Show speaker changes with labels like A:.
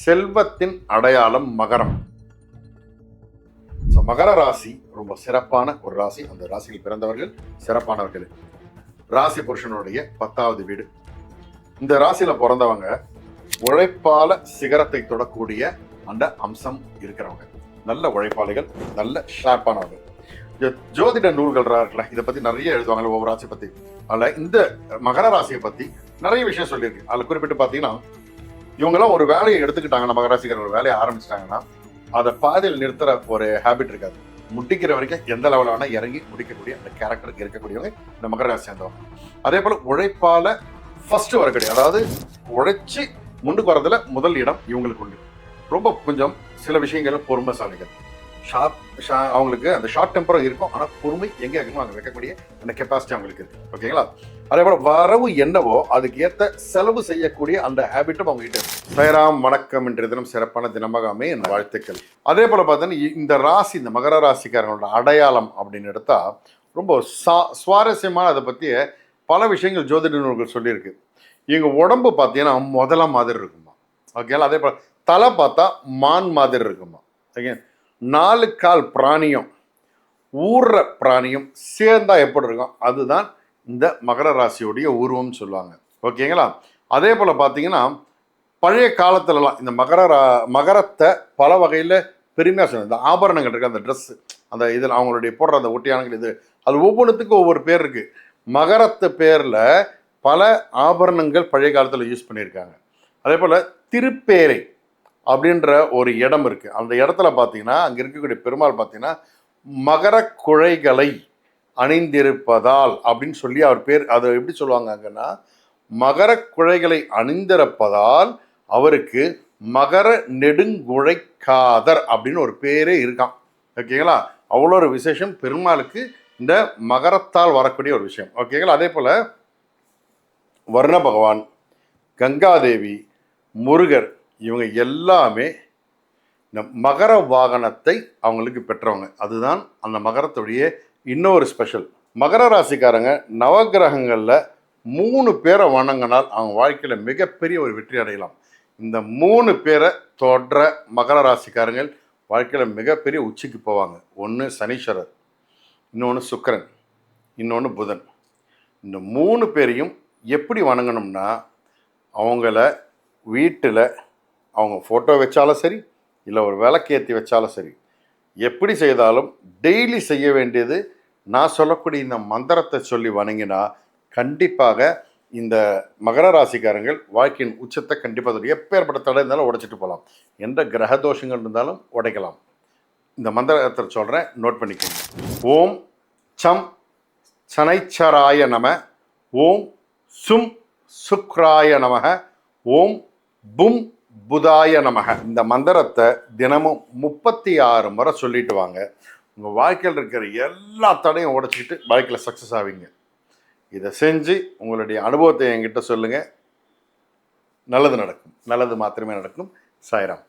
A: செல்வத்தின் அடையாளம் மகரம். மகர ராசி ரொம்ப சிறப்பான ஒரு ராசி. அந்த ராசியில் பிறந்தவர்கள் சிறப்பானவர்கள். ராசி புருஷனுடைய 10வது வீடு. இந்த ராசியில பிறந்தவங்க உழைப்பால சிகரத்தை தொடக்கூடிய அந்த அம்சம் இருக்கிறவங்க. நல்ல உழைப்பாளிகள், நல்ல ஷார்ப்பானவங்க. ஜோதிட நூல்கள் இருக்குல்ல, இதை பத்தி நிறைய எழுதுவாங்க ஒவ்வொரு ராசி பத்தி. அதில் இந்த மகர ராசியை பத்தி நிறைய விஷயம் சொல்லியிருக்கு. அதில் குறிப்பிட்டு பார்த்தீங்கன்னா, இவங்கெல்லாம் ஒரு வேலையை எடுத்துக்கிட்டாங்கன்னா, மகராசிக்காரர் ஒரு வேலையை ஆரம்பிச்சிட்டாங்கன்னா அதை பாதையில் நிறுத்துற ஒரு ஹேபிட் இருக்காது. முடிக்கிற வரைக்கும் எந்த லெவலில் வேணா இறங்கி முடிக்கக்கூடிய அந்த கேரக்டருக்கு இருக்கக்கூடியவங்க இந்த மகர ராசி சேர்ந்தவங்க. அதே போல உழைப்பால ஃபர்ஸ்ட் வரக்கூடிய, அதாவது உழைச்சி முன்னுக்கு வரதுல முதல் இடம் இவங்களுக்கு உண்டு. ரொம்ப கொஞ்சம் சில விஷயங்கள் பொறுமைசாலிகள், அவங்களுக்கு அந்த ஷார்ட் டெம்பரும் இருக்கும். ஆனால் பொறுமை எங்கே இருக்கணும் அங்கே வைக்கக்கூடிய அந்த கெப்பாசிட்டி அவங்களுக்கு இருக்கு. ஓகேங்களா? அதே போல வரவு என்னவோ அதுக்கு ஏற்ற செலவு செய்யக்கூடிய அந்த ஹேபிட்டும் அவங்க கிட்ட இருக்கு. சைராம், வணக்கம். இன்றைய தினம் சிறப்பான தினமாக அமைய என் வாழ்த்துக்கள். அதே போல பார்த்தீங்கன்னா, இந்த ராசி, இந்த மகர ராசிக்காரங்களோட அடையாளம் அப்படின்னு எடுத்தா ரொம்ப சுவாரஸ்யமான, அதை பற்றிய பல விஷயங்கள் ஜோதிட நூல்கள் சொல்லியிருக்கு. இவங்க உடம்பு பார்த்தீங்கன்னா முதல மாதிரி இருக்குமா. ஓகேங்களா? அதே போல தலை பார்த்தா மான் மாதிரி இருக்குமா. ஓகே, 4 கால் பிராணியும் ஊர்ற பிராணியும் சேர்ந்தா எப்படி இருக்கும், அதுதான் இந்த மகர ராசியுடைய உருவம் சொல்லுவாங்க. ஓகேங்களா? அதே போல் பார்த்தீங்கன்னா, பழைய காலத்துலலாம் இந்த மகரத்தை பல வகையில் பெருமையாக சொல்லுவாங்க. இந்த ஆபரணங்கள் இருக்குது, அந்த ட்ரெஸ்ஸு, அந்த இதில் அவங்களுடைய போடுற அந்த ஒட்டியானங்கள், இது அது ஒவ்வொன்றுத்துக்கும் ஒவ்வொரு பேர் இருக்குது. மகரத்து பேரில் பல ஆபரணங்கள் பழைய காலத்தில் யூஸ் பண்ணியிருக்காங்க. அதே போல் திருப்பேரை அப்படின்ற ஒரு இடம் இருக்குது. அந்த இடத்துல பார்த்தீங்கன்னா, அங்கே இருக்கக்கூடிய பெருமாள் பார்த்தீங்கன்னா மகர குழைகளை அணிந்திருப்பதால் அப்படின்னு சொல்லி அவர் பேர். அதை எப்படி சொல்லுவாங்க அங்கன்னா, மகர குழைகளை அணிந்திருப்பதால் அவருக்கு மகர நெடுங்குழைக்காதர் அப்படின்னு ஒரு பேரே இருக்கான். ஓகேங்களா? அவ்வளோ ஒரு விசேஷம் பெருமாளுக்கு இந்த மகரத்தால் வரக்கூடிய ஒரு விஷயம். ஓகேங்களா? அதே போல் வர்ண பகவான், கங்காதேவி, முருகர், இவங்க எல்லாமே இந்த மகர வாகனத்தை அவங்களுக்கு பெற்றவங்க. அதுதான் அந்த மகரத்துடைய இன்னொரு ஸ்பெஷல். மகர ராசிக்காரங்க நவகிரகங்களில் 3 பேரை வணங்கினால் அவங்க வாழ்க்கையில் மிகப்பெரிய ஒரு வெற்றி அடையலாம். இந்த 3 பேரை தொடர மகர ராசிக்காரங்கள் வாழ்க்கையில் மிகப்பெரிய உச்சிக்கு போவாங்க. ஒன்று சனீஸ்வரர், இன்னொன்று சுக்கிரன், இன்னொன்று புதன். இந்த 3 பேரையும் எப்படி வணங்கணும்னா, அவங்கள வீட்டில் அவங்க ஃபோட்டோ வச்சாலும் சரி, இல்லை ஒரு விளக்கேற்றி வச்சாலும் சரி, எப்படி செய்தாலும் டெய்லி செய்ய வேண்டியது நான் சொல்லக்கூடிய இந்த மந்திரத்தை சொல்லி வணங்கினா கண்டிப்பாக இந்த மகர ராசிக்காரங்கள் வாழ்க்கையின் உச்சத்தை கண்டிப்பாக எப்பேற்பட்ட தடை இருந்தாலும் உடைச்சிட்டு போகலாம். எந்த கிரக தோஷங்கள் இருந்தாலும் உடைக்கலாம். இந்த மந்திரத்தை சொல்கிறேன், நோட் பண்ணிக்கோங்க. ஓம் சம் சனைச்சராய நம, ஓம் சும் சுக்ராய நமக, ஓம் பும் புதாய நமக. இந்த மந்திரத்தை தினமும் 36 முறை சொல்லிட்டு வாங்க. உங்கள் வாழ்க்கையில் இருக்கிற எல்லா தடையும் உடைச்சிக்கிட்டு வாழ்க்கையில் சக்ஸஸ் ஆவீங்க. இதை செஞ்சு உங்களுடைய அனுபவத்தை என்கிட்ட சொல்லுங்கள். நல்லது நடக்கும், நல்லது மாத்திரமே நடக்கும். சாய்ராம்.